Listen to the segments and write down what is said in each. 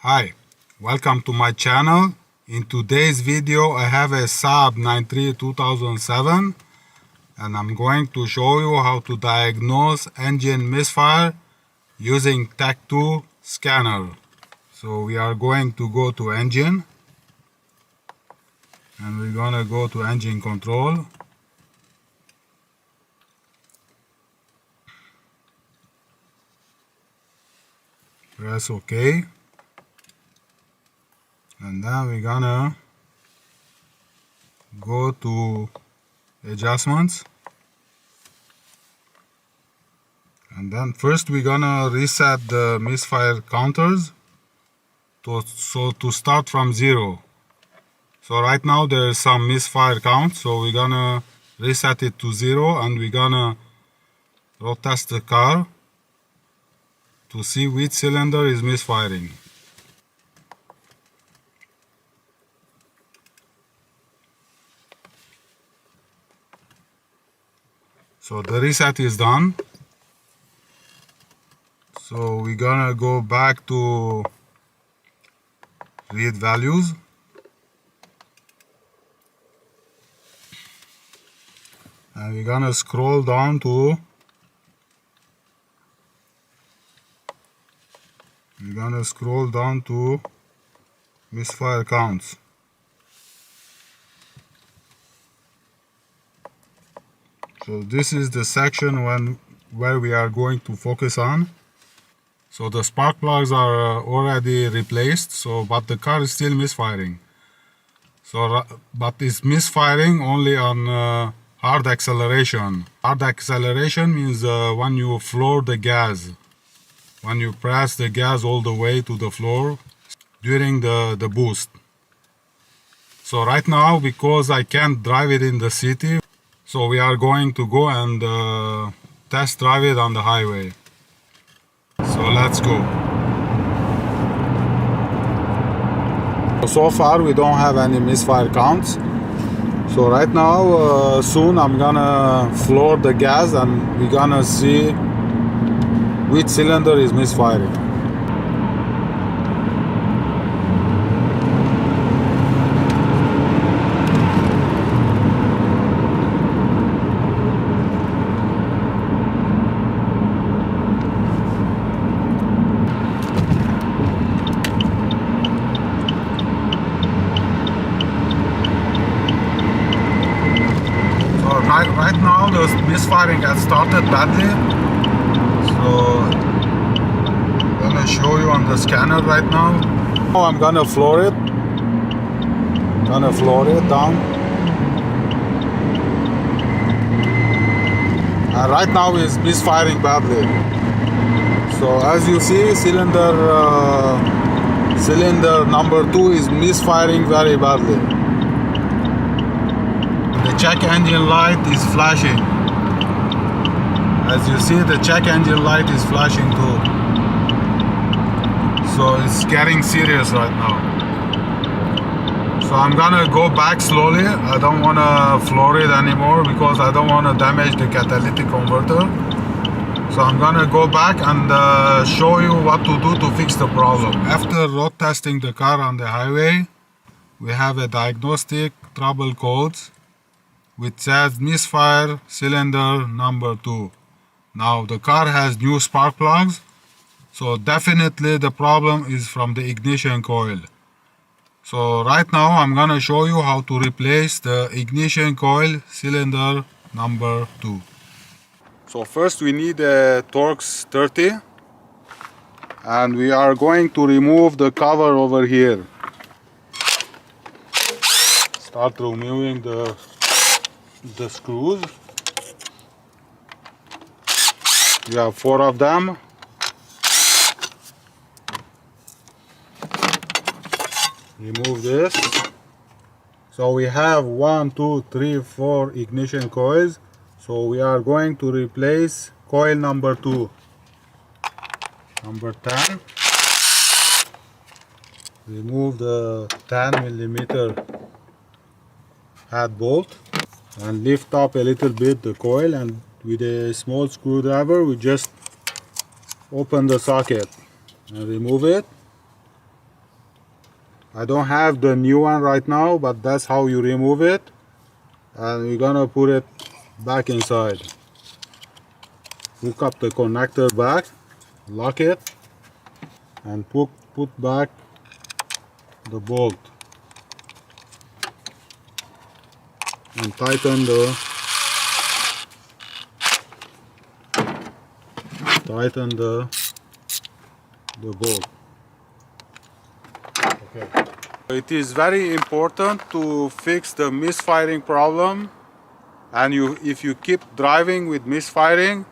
Hi, welcome to my channel. In today's video I have a Saab 93 2007 and I'm going to show you how to diagnose engine misfire using Tech2 scanner. So we are going to go to engine and we're gonna go to engine control. Press OK. And then we're gonna go to adjustments, and then first we're gonna reset the misfire counters to start from 0. So right now there's some misfire count, so we're gonna reset it to 0 and we're gonna road test the car to see which cylinder is misfiring. So the reset is done. So we're gonna go back to read values. And we're gonna scroll down to misfire counts. So this is the section where we are going to focus on. So the spark plugs are already replaced, but the car is still misfiring. But it's misfiring only on hard acceleration. Hard acceleration means when you floor the gas, when you press the gas all the way to the floor during the boost. So right now, because I can't drive it in the city, so we are going to go and test drive it on the highway. So let's go. So far we don't have any misfire counts. So right now, soon I'm gonna floor the gas and we're gonna see which cylinder is misfiring. Right now the misfiring has started badly, so I'm gonna show you on the scanner right now. Now I'm gonna floor it down, and right now it's misfiring badly. So as you see, cylinder number 2 is misfiring very badly. The check engine light is flashing. As you see, the check engine light is flashing too. So it's getting serious right now. So I'm gonna go back slowly. I don't wanna floor it anymore because I don't wanna damage the catalytic converter. So I'm gonna go back and show you what to do to fix the problem. After road testing the car on the highway, we have a diagnostic trouble codes which says misfire cylinder number 2. Now the car has new spark plugs, so definitely the problem is from the ignition coil. So right now I'm gonna show you how to replace the ignition coil cylinder number 2. So first we need a Torx 30 and we are going to remove the cover over here. Start removing the screws. We have 4 of them. Remove this. So we have 1, 2, 3, 4 ignition coils. So we are going to replace coil number 2. Number 10. Remove the 10mm head bolt and lift up a little bit the coil, and with a small screwdriver we just open the socket and remove it. I don't have the new one right now, but that's how you remove it. And we're gonna put it back inside. Hook up the connector back, lock it, and put back the bolt. And tighten the bolt. Okay. It is very important to fix the misfiring problem, and if you keep driving with misfiring,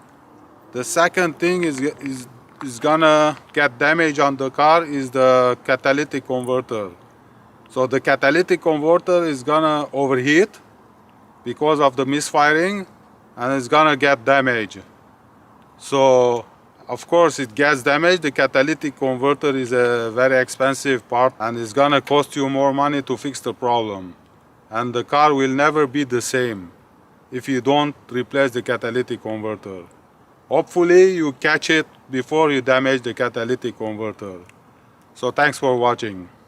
the second thing is gonna get damage on the car is the catalytic converter. So the catalytic converter is gonna overheat because of the misfiring, and it's gonna get damaged. So of course it gets damaged. The catalytic converter is a very expensive part, and it's gonna cost you more money to fix the problem. And the car will never be the same if you don't replace the catalytic converter. Hopefully you catch it before you damage the catalytic converter. So thanks for watching.